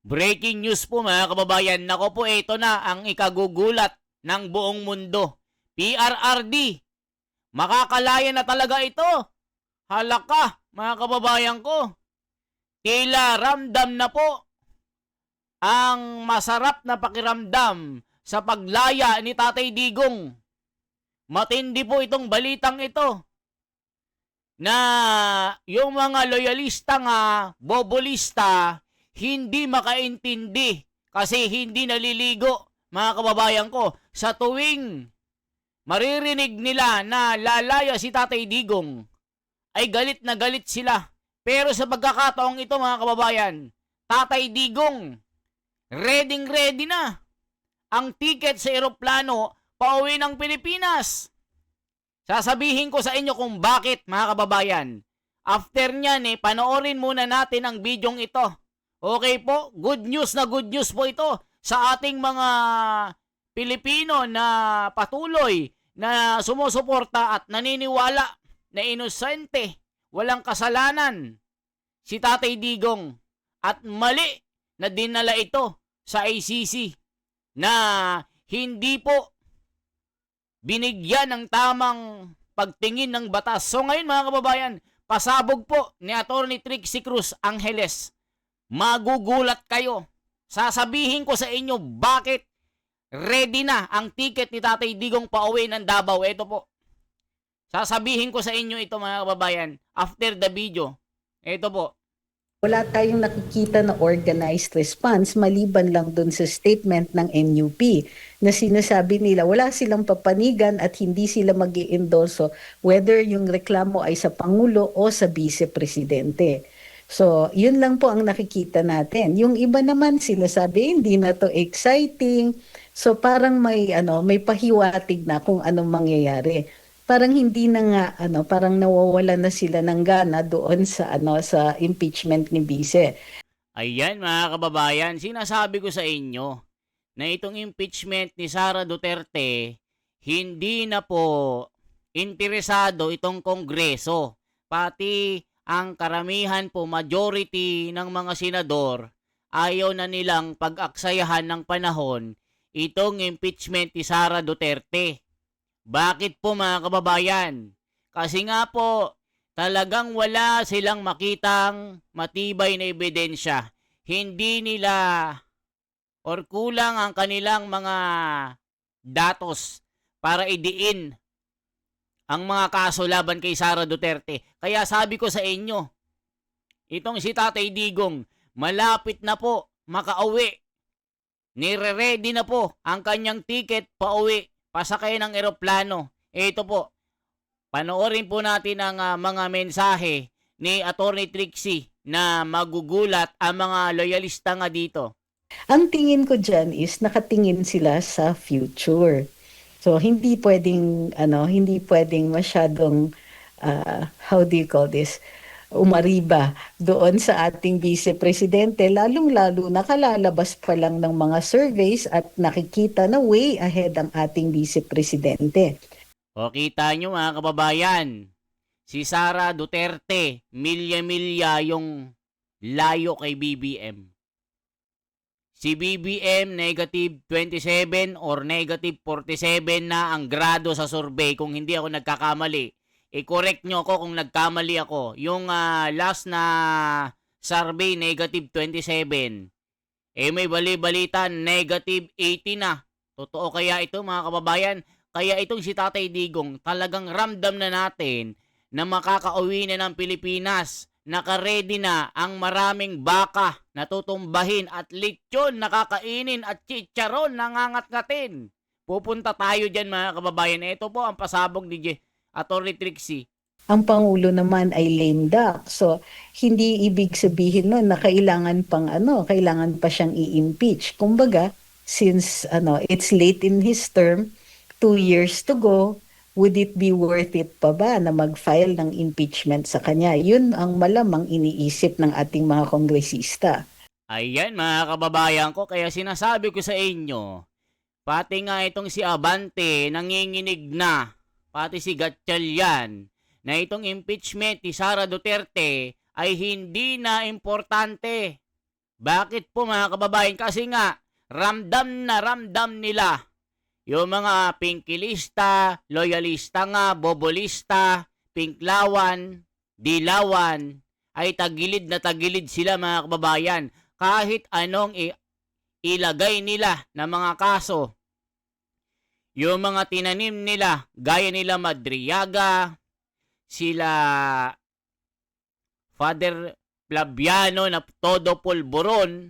Breaking news po mga kababayan. Nako po, ito na ang ikagugulat ng buong mundo. PRRD, makakalaya na talaga ito. Halaka mga kababayan ko. Tila ramdam na po ang masarap na pakiramdam sa paglaya ni Tatay Digong. Matindi po itong balitang ito na yung mga loyalista nga, bobolista, hindi makaintindi kasi hindi naliligo, mga kababayan ko, sa tuwing maririnig nila na lalaya si Tatay Digong, ay galit na galit sila. Pero sa pagkakataong ito, mga kababayan, Tatay Digong, ready na ang ticket sa eroplano pauwi ng Pilipinas. Sasabihin ko sa inyo kung bakit, mga kababayan. After nyan, panoorin muna natin ang bidyong ito. Okay po, good news po ito sa ating mga Pilipino na patuloy na sumusuporta at naniniwala na inosente, walang kasalanan si Tatay Digong at mali na dinala ito sa ICC na hindi po binigyan ng tamang pagtingin ng batas. So ngayon mga kababayan, pasabog po ni Atty. Trixie Cruz Angeles. Magugulat kayo. Sasabihin ko sa inyo bakit ready na ang ticket ni Tatay Digong pauwi ng Davao. Ito po. Sasabihin ko sa inyo ito mga kababayan after the video. Ito po. Wala tayong nakikita na organized response maliban lang dun sa statement ng NUP na sinasabi nila wala silang papanigan at hindi sila mag-i-endorso whether yung reklamo ay sa Pangulo o sa Vice Presidente. So, yun lang po ang nakikita natin. Yung iba naman sinasabi hindi na to exciting. So, parang may pahiwatig na kung anong mangyayari. Parang hindi na nga parang nawawala na sila ng gana doon sa sa impeachment ni Vice. Ayan mga kababayan, sinasabi ko sa inyo na itong impeachment ni Sara Duterte hindi na po interesado itong Kongreso. Pati ang karamihan po, majority ng mga senador, ayaw na nilang pag-aksayahan ng panahon itong impeachment ni Sara Duterte. Bakit po mga kababayan? Kasi nga po, talagang wala silang makitang matibay na ebidensya. Hindi nila or kulang ang kanilang mga datos para idiin ang mga kaso laban kay Sara Duterte. Kaya sabi ko sa inyo, itong si Tatay Digong, malapit na po makauwi. Nire-ready na po ang kanyang ticket pauwi, pasakay ng eroplano. Ito po, panoorin po natin ang mga mensahe ni Atty. Trixie na magugulat ang mga loyalista nga dito. Ang tingin ko dyan is nakatingin sila sa future. So hindi pwedeng masyadong how do you call this? Umariba doon sa ating Vice Presidente, lalong-lalo nakalalabas pa lang ng mga surveys at nakikita na way ahead ang ating Vice Presidente. O kita nyo mga kababayan, si Sara Duterte, milya-milya yung layo kay BBM. Si BBM negative 27 or negative 47 na ang grado sa survey kung hindi ako nagkakamali. I-correct nyo ako kung nagkamali ako. Yung last na survey, negative 27. May bali-balita, negative 80 na. Totoo kaya ito mga kababayan? Kaya itong si Tatay Digong, talagang ramdam na natin na makakauwi na ng Pilipinas. Naka-ready na ang maraming baka na tutumbahin at lechon nakakainin at chicharon nangangat-ngatin. Pupunta tayo dyan mga kababayan. Ito po ang pasabog ni Atty. Trixie. Ang Pangulo naman ay lame duck. So, hindi ibig sabihin nun na kailangan pa siyang i-impeach. Kumbaga, since it's late in his term, 2 years to go, would it be worth it pa ba na mag-file ng impeachment sa kanya? Yun ang malamang iniisip ng ating mga kongresista. Ayan mga kababayan ko, kaya sinasabi ko sa inyo, pati nga itong si Abante nanginginig na, pati si Gatchalian, na itong impeachment ni Sara Duterte ay hindi na importante. Bakit po mga kababayan? Kasi nga, ramdam na ramdam nila yung mga pinkilista, loyalista nga, bobolista, pinklawan, dilawan, ay tagilid na tagilid sila mga kababayan. Kahit anong ilagay nila na mga kaso, yung mga tinanim nila, gaya nila Madriaga, sila Father Flaviano na todo pulburon,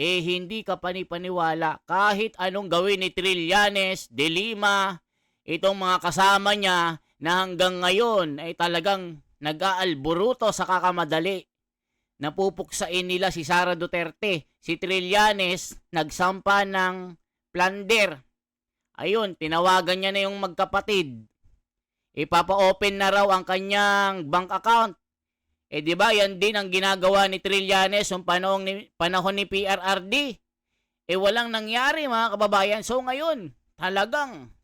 hindi ka panipaniwala. Kahit anong gawin ni Trillanes, De Lima, itong mga kasama niya na hanggang ngayon ay talagang nag-aalburuto sa kakamadali. Napupuksain nila si Sara Duterte. Si Trillanes nagsampa ng plunder. Ayun, tinawagan niya na yung magkapatid. Ipapa-open na raw ang kanyang bank account. Di ba yan din ang ginagawa ni Trillanes yung panahon ni PRRD. Walang nangyari mga kababayan. So ngayon, talagang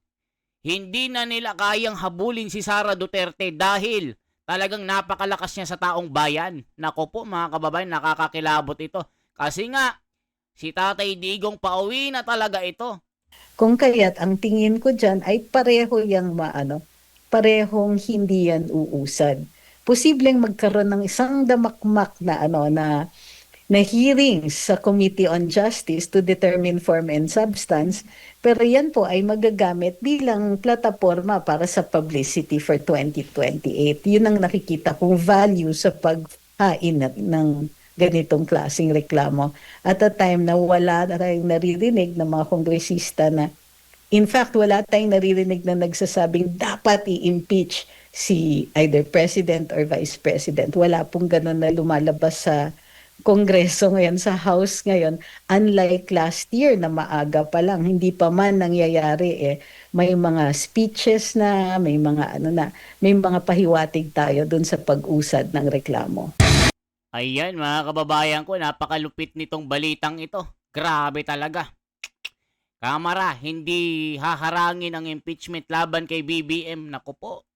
hindi na nila kayang habulin si Sara Duterte dahil talagang napakalakas niya sa taong bayan. Nako po mga kababayan, nakakakilabot ito. Kasi nga, si Tatay Digong pauwi na talaga ito. Kung kaya't ang tingin ko dyan ay pareho yung parehong hindi yan uusad. Posibleng magkaroon ng isang damakmak na hearings sa Committee on Justice to determine form and substance, pero yan po ay magagamit bilang plataforma para sa publicity for 2028. Yun ang nakikita kong value sa paghain ng ganitong klaseng reklamo. At a time na wala na tayong naririnig ng mga kongresista na, in fact, wala tayong naririnig na nagsasabing dapat i-impeach si either President or Vice President. Wala pong ganun na lumalabas sa Kongreso ngayon, sa House ngayon, unlike last year na maaga pa lang, hindi pa man nangyayari may mga speeches na, may mga may mga pahiwatig tayo dun sa pag-usad ng reklamo. Ayan mga kababayan ko, napakalupit nitong balitang ito. Grabe talaga. Kamara, hindi haharangin ang impeachment laban kay BBM. Naku po.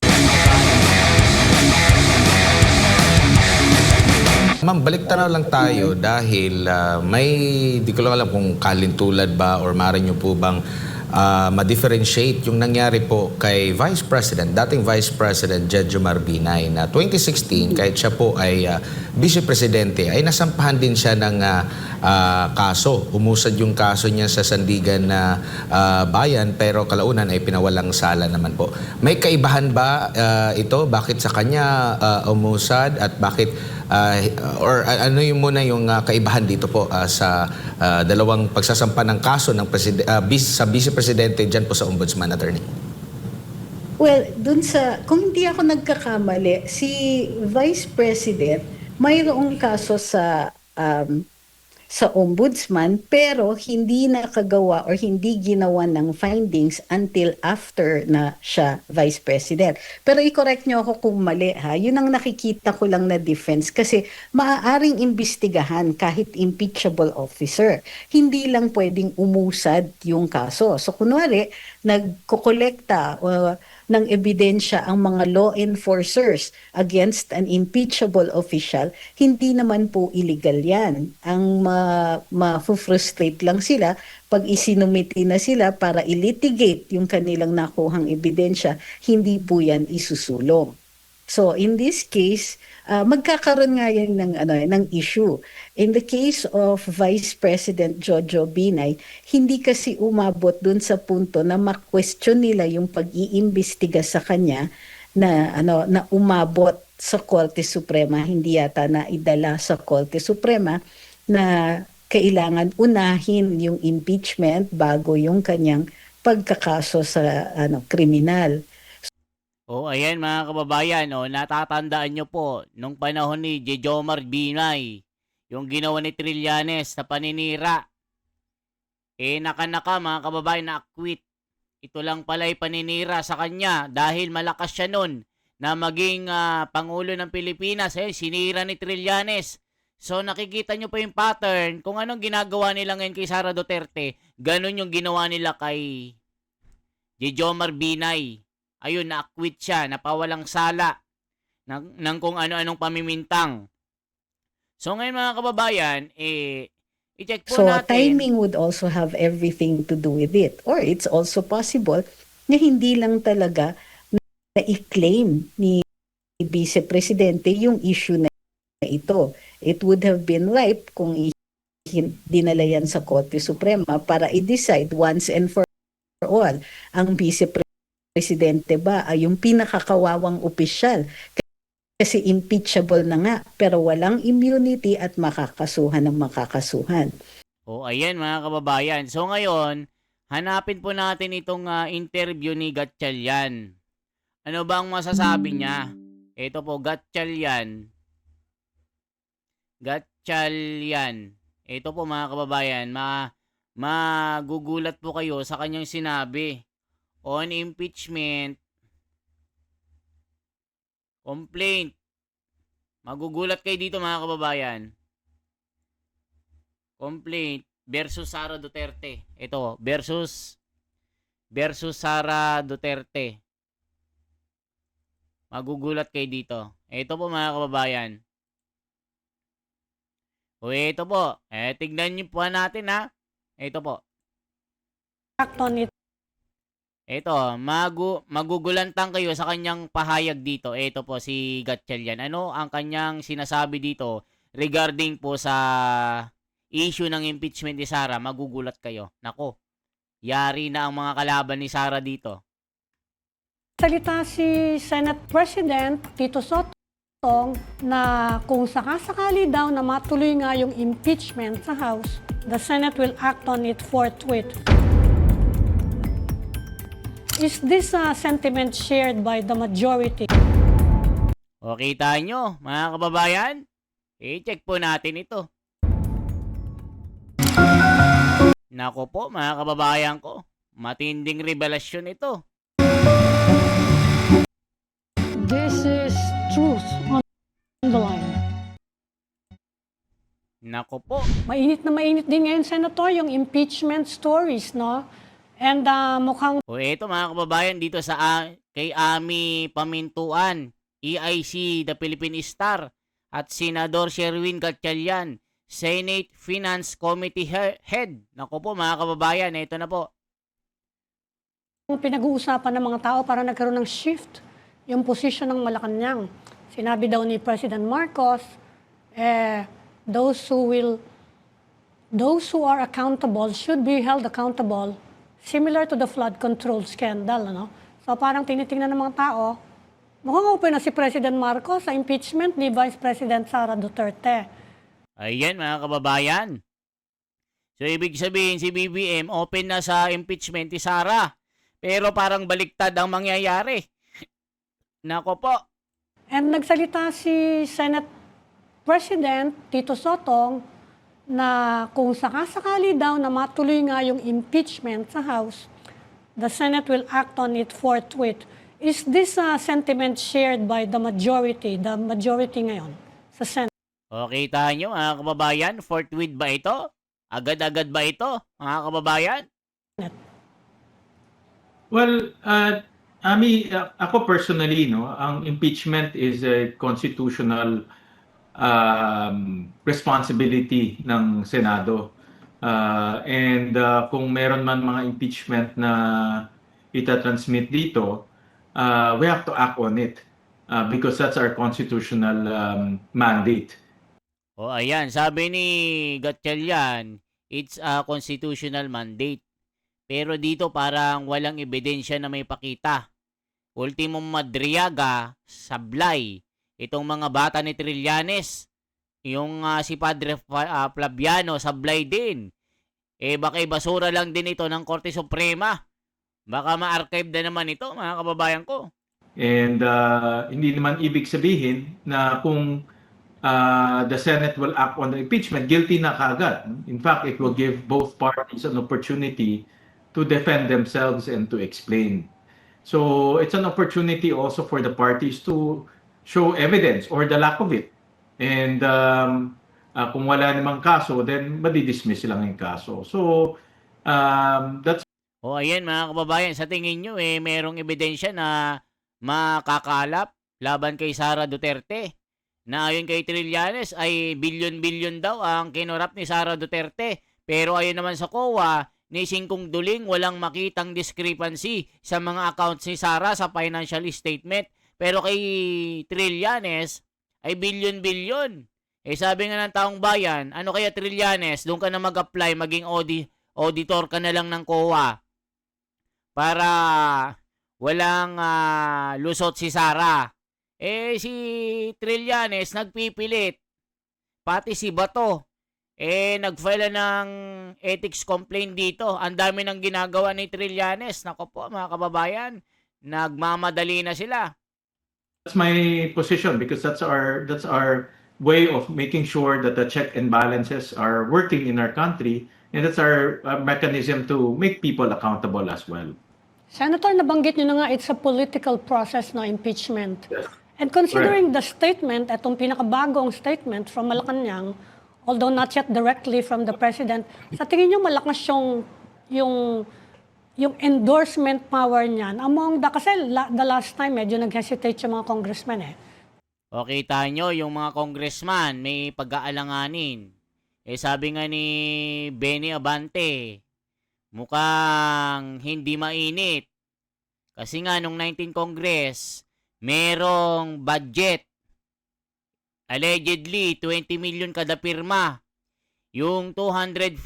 Ma'am, balik tanaw lang tayo dahil may, di ko lang alam kung kalintulad ba or maaari nyo po bang ma-differentiate yung nangyari po kay Vice President, dating Vice President Jejomar Binay na 2016, kahit siya po ay Vice Presidente, ay nasampahan din siya ng kaso. Umusad yung kaso niya sa Sandigan na bayan pero kalaunan ay pinawalang sala naman po. May kaibahan ba ito? Bakit sa kanya umusad at bakit or ano yung muna yung kaibahan dito po sa dalawang pagsasampa ng kaso ng sa Vice Presidente dyan po sa Ombudsman, Attorney? Well, kung hindi ako nagkakamali, si Vice President, mayroong kaso sa Ombudsman pero hindi nakagawa or hindi ginawa ng findings until after na siya Vice President. Pero i-correct nyo ako kung mali ha. Yun ang nakikita ko lang na difference kasi maaaring imbestigahan kahit impeachable officer. Hindi lang pwedeng umusad yung kaso. So kunwari, nagkokolekta ng ebidensya ang mga law enforcers against an impeachable official, hindi naman po illegal yan. Ang ma-frustrate lang sila pag isinumiti na sila para ilitigate yung kanilang nakuhang ebidensya, hindi po yan isusulong. So in this case, magkakaroon nga yan ng issue. In the case of Vice President Jojo Binay, hindi kasi umabot dun sa punto na ma-question nila yung pag-iimbestiga sa kanya na umabot sa Korte Suprema, hindi yata na idala sa Korte Suprema na kailangan unahin yung impeachment bago yung kanyang pagkakaso sa kriminal. Ayan mga kababayan, natatandaan nyo po, nung panahon ni Jejomar Binay, yung ginawa ni Trillanes sa paninira. Naka mga kababayan, na-acquit. Ito lang pala'y paninira sa kanya dahil malakas siya nun na maging Pangulo ng Pilipinas. Sinira ni Trillanes. So nakikita nyo po yung pattern, kung anong ginagawa nila ngayon kay Sara Duterte, ganun yung ginawa nila kay Jejomar Binay. Ayun, na-acquit siya, napawalang sala ng kung ano-anong pamimintang. So ngayon mga kababayan, i-check po So natin. timing would also have everything to do with it. Or it's also possible na hindi lang talaga na-claim ni Vice Presidente yung issue na ito. It would have been ripe kung dinala yan sa Korte Suprema para i-decide once and for all ang Vice Presidente ba ay yung pinakakawawang opisyal kasi impeachable na nga pero walang immunity at makakasuhan ng makakasuhan. O ayan mga kababayan. So ngayon, hanapin po natin itong interview ni Gatchalian. Ano ba ang masasabi niya? Ito po, Gatchalian. Gatchalian. Ito po mga kababayan, magugulat po kayo sa kanyang sinabi on impeachment complaint. Magugulat kayo dito mga kababayan. Complaint versus Sara Duterte. Ito, versus Sara Duterte. Magugulat kayo dito. Ito po mga kababayan. O ito po. Tignan niyo po natin ha. Ito po. Act on it. Ito, magugulantang kayo sa kanyang pahayag dito. Ito po si Gatchalian. Ano ang kanyang sinasabi dito regarding po sa issue ng impeachment ni Sara? Magugulat kayo. Nako, yari na ang mga kalaban ni Sara dito. Salita si Senate President Tito Sotong na kung sakasakali daw na matuloy nga yung impeachment sa House, the Senate will act on it forthwith. Is this a sentiment shared by the majority? O kita nyo, mga kababayan? I-check po natin ito. Nako po, mga kababayan ko. Matinding revelasyon ito. This is truth on the line. Nako po. Mainit na mainit din ngayon, Senator, yung impeachment stories, no? And mukhang O eto mga kababayan dito sa kay Ami Pamintuan, EIC The Philippine Star at Senador Sherwin Gatchalian, Senate Finance Committee Head. Nako po mga kababayan, ito na po. pinag-uusapan ng mga tao para nagkaroon ng shift yung posisyon ng Malacanang. Sinabi daw ni President Marcos, those who are accountable should be held accountable, similar to the flood control scandal. Ano? So parang tinitingnan ng mga tao, mukhang open na si President Marcos sa impeachment ni Vice President Sara Duterte. Ayan mga kababayan. So ibig sabihin si BBM open na sa impeachment ni Sara. Pero parang baliktad ang mangyayari. Nako po. And nagsalita si Senate President Tito Sotong na kung sakasakali daw na matuloy nga yung impeachment sa House, the Senate will act on it forthwith. Is this a sentiment shared by the majority ngayon sa Senate? O kita nyo mga kababayan, forthwith ba ito? Agad-agad ba ito mga kababayan? Well, Ami, ako personally, no, ang impeachment is a constitutional responsibility ng Senado. And kung meron man mga impeachment na itatransmit dito, we have to act on it because that's our constitutional mandate. O ayan, sabi ni Gatchalian, it's a constitutional mandate. Pero dito parang walang ebidensya na may pakita. Ultimong Madriaga, sablay. Itong mga bata ni Trillanes, yung si Padre Flaviano, sablay din. Baka basura lang din ito ng Korte Suprema. Baka ma-archive na naman ito, mga kababayan ko. And hindi naman ibig sabihin na kung the Senate will act on the impeachment, guilty na kaagad. In fact, it will give both parties an opportunity to defend themselves and to explain. So it's an opportunity also for the parties to show evidence or the lack of it. And kung wala namang kaso, then madidismiss lang yung kaso. So that's O ayan mga kababayan, sa tingin nyo merong ebidensya na makakalap laban kay Sara Duterte. na ayon kay Trillanes ay bilyon-bilyon daw ang kinurap ni Sara Duterte. Pero ayon naman sa COA, ni Singkong Duling walang makitang discrepancy sa mga accounts ni Sara sa financial statement. Pero kay Trillanes ay bilyon-bilyon. Sabi nga ng taong bayan, ano kaya Trillanes, doon ka na mag-apply, maging auditor ka na lang ng COA para walang lusot si Sara. Si Trillanes nagpipilit. Pati si Bato, nag-file ng ethics complaint dito. Ang dami ng ginagawa ni Trillanes. Nako po, mga kababayan, nagmamadali na sila. That's my position because that's our way of making sure that the check and balances are working in our country, and that's our mechanism to make people accountable as well. Senator, nabanggit nyo na nga, it's a political process na impeachment. Yes. And considering the statement, itong pinakabagong statement from Malacanang, although not yet directly from the President, sa tingin nyo malakas yung endorsement power niyan among kasi the last time medyo nag-hesitate yung mga congressmen O kita nyo, yung mga congressman may pag-aalanganin. Sabi nga ni Benny Abante, mukhang hindi mainit. Kasi nga nung 19 Congress, merong budget. Allegedly, 20 million kada pirma. Yung 215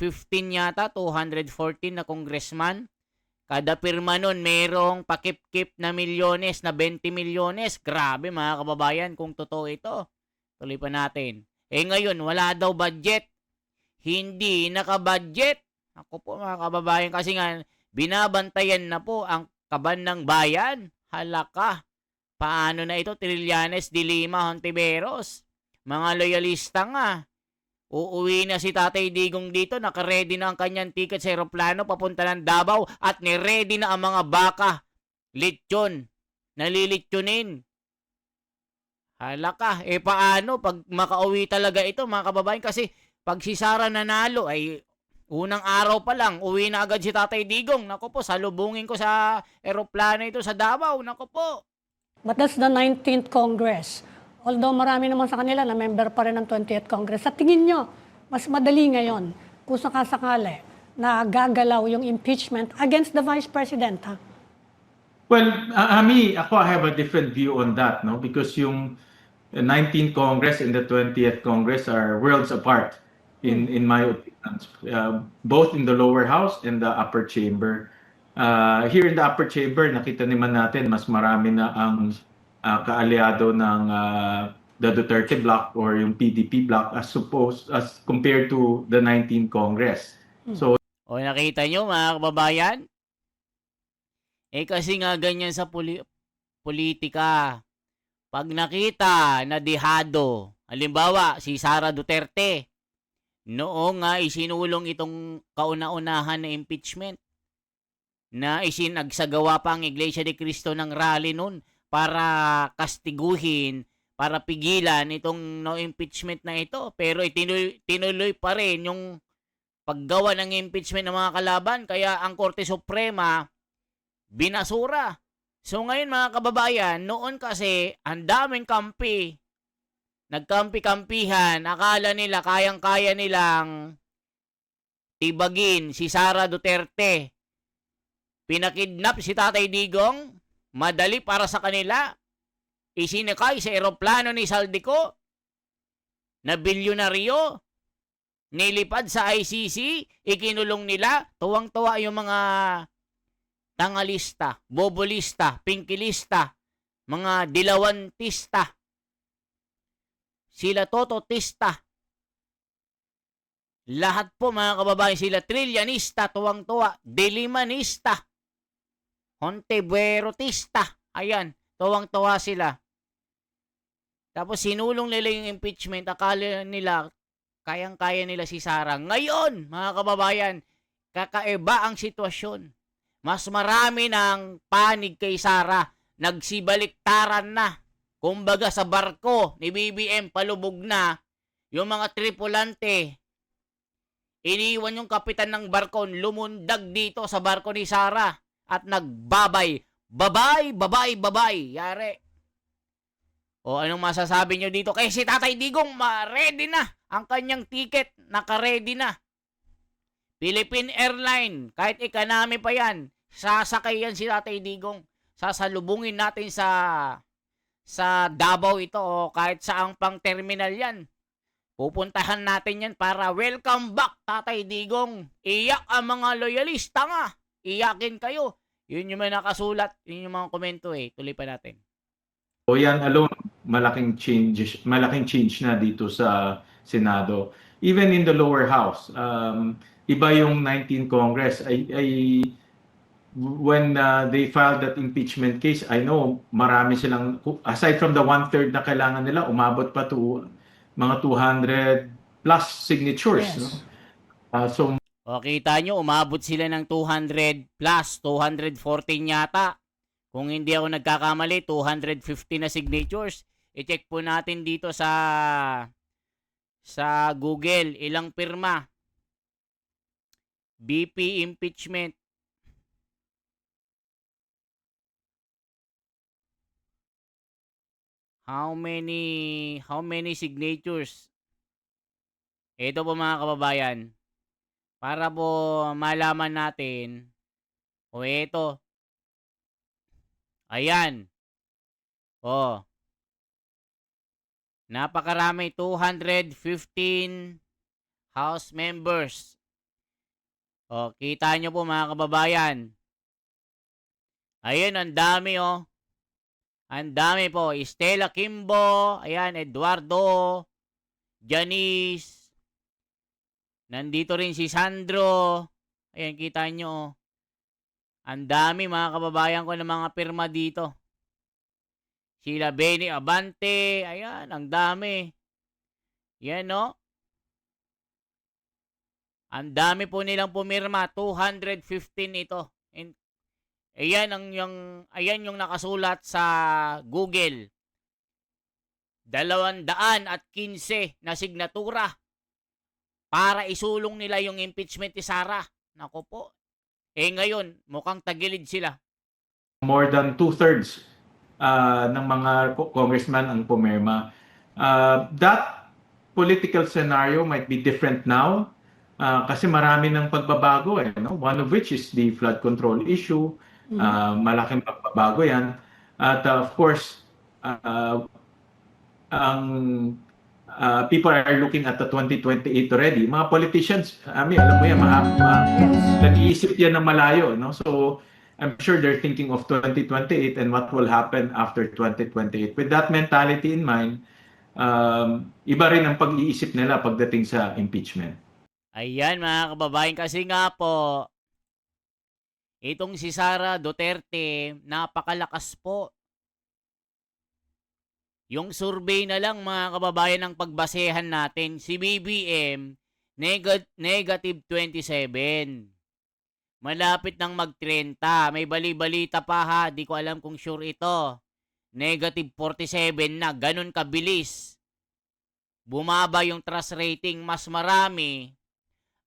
yata, 214 na congressman, kada pirma nun merong pakip-kip na milyones, na 20 milyones. Grabe mga kababayan kung totoo ito. Tuloy pa natin. Ngayon, wala daw budget. Hindi naka-budget. Ako po mga kababayan, kasi nga binabantayan na po ang kaban ng bayan. Halaka. Paano na ito? Trillanes, De Lima, Hontiveros. Mga loyalista nga. Uuwi na si Tatay Digong dito. Naka-ready na ang kanyang ticket sa aeroplano papunta ng Davao at ni-ready na ang mga baka. Lechon. Nalilitsunin. Halaka. Paano pag makauwi talaga ito mga kababayan? Kasi pag si Sara nanalo ay unang araw pa lang, uwi na agad si Tatay Digong. Nako po, salubungin ko sa aeroplano ito sa Davao. Nako po. But that's the 19th Congress. Although marami naman sa kanila na member pa rin ng 20th Congress. Sa tingin nyo, mas madali ngayon kung sakasakali na gagalaw yung impeachment against the Vice President, ha? Well, ako, I have a different view on that, no? Because yung 19th Congress and the 20th Congress are worlds apart, in my opinion, both in the lower house and the upper chamber. Here in the upper chamber, nakita naman natin mas marami na ang kaalyado ng the Duterte bloc or yung PDP bloc as compared to the 19th Congress. So Nakita nyo mga kababayan? Kasi nga ganyan sa politika. Pag nakita na dehado, halimbawa si Sara Duterte, noong isinulong itong kauna-unahan na impeachment, na isinagsagawa pa ang Iglesia de Cristo ng rally nun para kastiguhin, para pigilan itong no impeachment na ito. Pero tinuloy pa rin yung paggawa ng impeachment ng mga kalaban, kaya ang Korte Suprema binasura. So ngayon mga kababayan, noon kasi ang daming kampi, nagkampi-kampihan, akala nila kayang-kaya nilang tibagin si Sara Duterte. Pinakidnap si Tatay Digong, madali para sa kanila. Isinikay sa eroplano ni Saldico, na bilyonaryo, nilipad sa ICC, ikinulong nila, tuwang-tuwa yung mga tangalista, bobolista, pinkilista, mga dilawantista, sila tototista. Lahat po mga kababayan, sila trillianista, tuwang-tuwa, dilimanista, Hontiverotista. Ayan, tuwang-tuwa sila. Tapos sinulong nila yung impeachment. Akala nila, kayang-kaya nila si Sara. Ngayon, mga kababayan, kakaiba ang sitwasyon. Mas marami ng panig kay Sara. Nagsibaliktaran na. Kumbaga sa barko ni BBM, palubog na. Yung mga tripulante, iniwan yung kapitan ng barko, lumundag dito sa barko ni Sara. At nagbabay. Babay. Yari. O anong masasabi nyo dito? Kaya si Tatay Digong, ready na. Ang kanyang ticket, naka-ready na. Philippine Airline, kahit economy pa yan, sasakay yan si Tatay Digong. Sasalubungin natin sa Davao ito o kahit saang pang terminal yan. Pupuntahan natin yan para welcome back, Tatay Digong. Iyak ang mga loyalista nga. Iyakin kayo. Yun yung mga nakasulat. Yun yung mga komento eh. Tuloy pa natin. O yan alone, malaking change na dito sa Senado. Even in the lower house, iba yung 19 Congress. When they filed that impeachment case, I know marami silang, aside from the 1/3 na kailangan nila, umabot pa to mga 200 plus signatures. Yes. No? So O kita nyo, umabot sila ng 200 plus, 214 yata. Kung hindi ako nagkakamali, 250 na signatures. I-check po natin dito sa Google, ilang pirma. BP impeachment. How many signatures? Ito po mga kababayan. Para po malaman natin. O ito. Ayan. O. Napakarami. 215 House members. O, kita nyo po mga kababayan. Ayun, ang dami oh. Ang dami po. Estela Kimbo. Ayan, Eduardo. Janice. Nandito rin si Sandro. Ayan, kita nyo. Ang dami mga kababayan ko ng mga pirma dito. Sila Benny Abante. Ayan, ang dami. Yan, no? Ang dami po nilang pumirma. 215 ito. And, ayan yung nakasulat sa Google. 215 na signatura para isulong nila yung impeachment ni Sara. Nako po. Ngayon, mukhang tagilid sila. more than 2/3 ng mga congressman ang pumirma. That political scenario might be different now kasi marami ng pagbabago no? One of which is the flood control issue. Malaking pagbabago yan. At of course, ang people are looking at the 2028 already. Mga politicians, alam mo yan, nag-iisip yan ng malayo. No? So, I'm sure they're thinking of 2028 and what will happen after 2028. With that mentality in mind, iba rin ang pag-iisip nila pagdating sa impeachment. Ayan mga kababayan, kasi nga po, itong si Sara Duterte, napakalakas po. Yung survey na lang mga kababayan ang pagbasehan natin, si BBM, negative 27. Malapit nang mag-30. May bali-balita pa ha, di ko alam kung sure ito. Negative 47 na, ganun kabilis. Bumaba yung trust rating, mas marami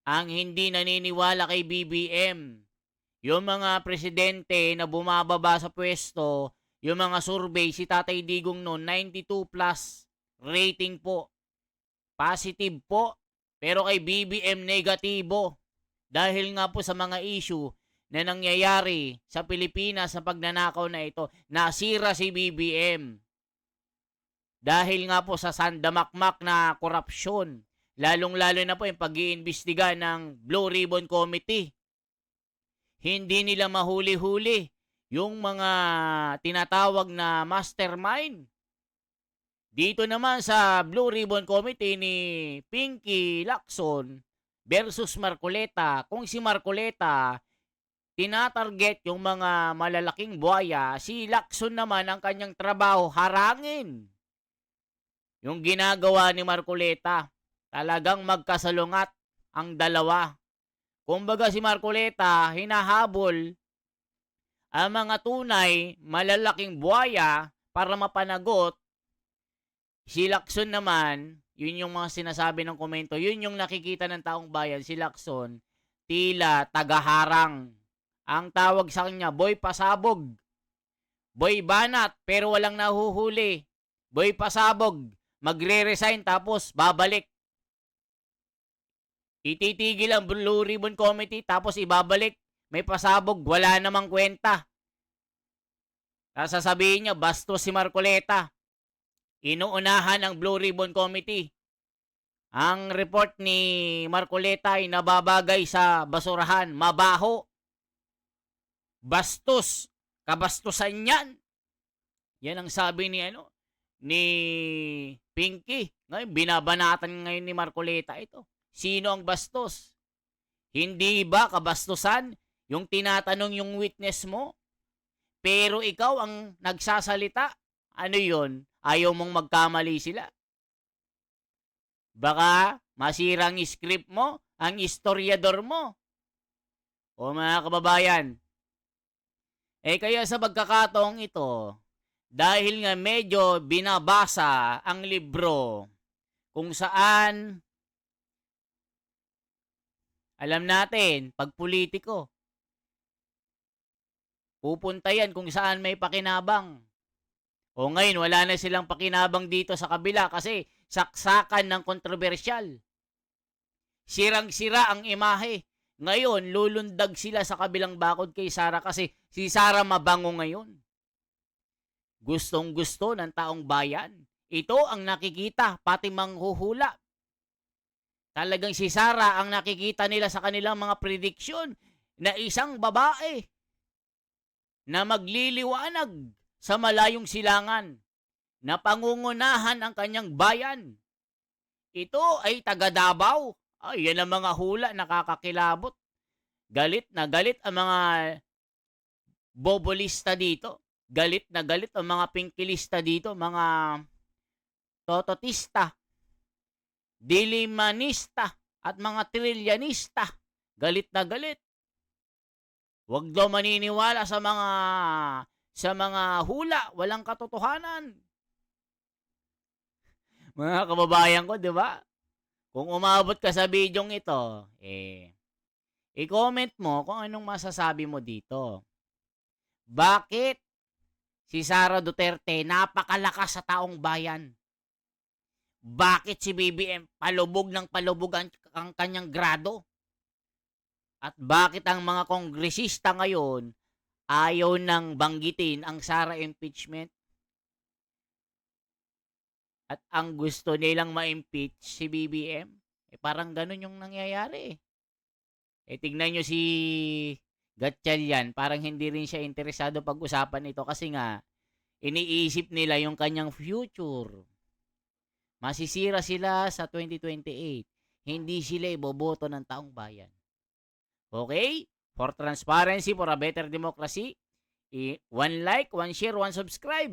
ang hindi naniniwala kay BBM. Yung mga presidente na bumababa sa pwesto, yung mga survey, si Tatay Digong noon, 92 plus rating po. Positive po. Pero kay BBM, negatibo. Dahil nga po sa mga issue na nangyayari sa Pilipinas sa pagnanakaw na ito, nasira si BBM. Dahil nga po sa sandamakmak na korupsyon. Lalong-lalo na po yung pag-iimbestiga ng Blue Ribbon Committee. Hindi nila mahuli-huli yung mga tinatawag na mastermind. Dito naman sa Blue Ribbon Committee ni Pinky Lacson versus Marcoleta. Kung si Marcoleta tinatarget yung mga malalaking buhaya, si Lacson naman ang kanyang trabaho harangin. Yung ginagawa ni Marcoleta, talagang magkasalungat ang dalawa. Kumbaga si Marcoleta, hinahabol ang mga tunay malalaking buhaya para mapanagot. Si Lacson naman, yun yung mga sinasabi ng komento, yun yung nakikita ng taong bayan, si Lacson, tila tagaharang. Ang tawag sa kanya, boy pasabog, boy banat, pero walang nahuhuli. Boy Pasabog, magre-resign tapos babalik. Ititigil ang Blue Ribbon Committee tapos ibabalik. May pasabog, wala namang kwenta. Tapos sasabihin niya, bastos si Marcoleta. Inuunahan ng Blue Ribbon Committee. Ang report ni Marcoleta ay nababagay sa basurahan, mabaho. Bastos, kabastusan yan. Yan ang sabi ni Pinky. Ngayon, binabanatan ngayon ni Marcoleta ito. Sino ang bastos? Hindi ba kabastusan yung tinatanong yung witness mo? Pero ikaw ang nagsasalita. Ano yon? Ayaw mong magkamali sila. Baka masira ang script mo, ang historiador mo. O mga kababayan, kaya sa pagkakataong ito, dahil nga medyo binabasa ang libro kung saan alam natin, pag politiko, pupunta yan kung saan may pakinabang. O ngayon, wala na silang pakinabang dito sa kabila kasi saksakan ng kontrobersyal. Sirang-sira ang imahe. Ngayon, lulundag sila sa kabilang bakod kay Sara kasi si Sara mabango ngayon. Gustong-gusto ng taong bayan. Ito ang nakikita, pati manghuhula. Talagang si Sara ang nakikita nila sa kanilang mga prediction na isang babae na magliliwanag sa malayong silangan na pangungunahan ang kanyang bayan. Ito ay taga Davao. Ay, yan ang mga hula, nakakakilabot. Galit na galit ang mga bobolista dito. Galit na galit ang mga pinkilista dito, mga tototista, dilimanista, at mga trilyanista. Galit na galit. Huwag daw maniniwala sa mga hula, walang katotohanan. Mga kababayan ko, di ba? Kung umabot ka sa bidyong ito, i-comment mo kung anong masasabi mo dito. Bakit si Sara Duterte napakalakas sa taong bayan? Bakit si BBM palubog ng palubog ang kanyang grado? At bakit ang mga kongresista ngayon ayaw nang banggitin ang Sara impeachment? At ang gusto nilang ma-impeach si BBM. Parang ganun yung nangyayari. Tignan nyo si Gatchalian, parang hindi rin siya interesado pag-usapan ito kasi nga, iniisip nila yung kanyang future. Masisira sila sa 2028. Hindi sila iboboto ng taong bayan. Okay? For transparency, for a better democracy, 1 like, 1 share, 1 subscribe.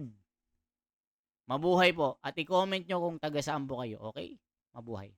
Mabuhay po. At i-comment nyo kung taga saan po kayo. Okay? Mabuhay.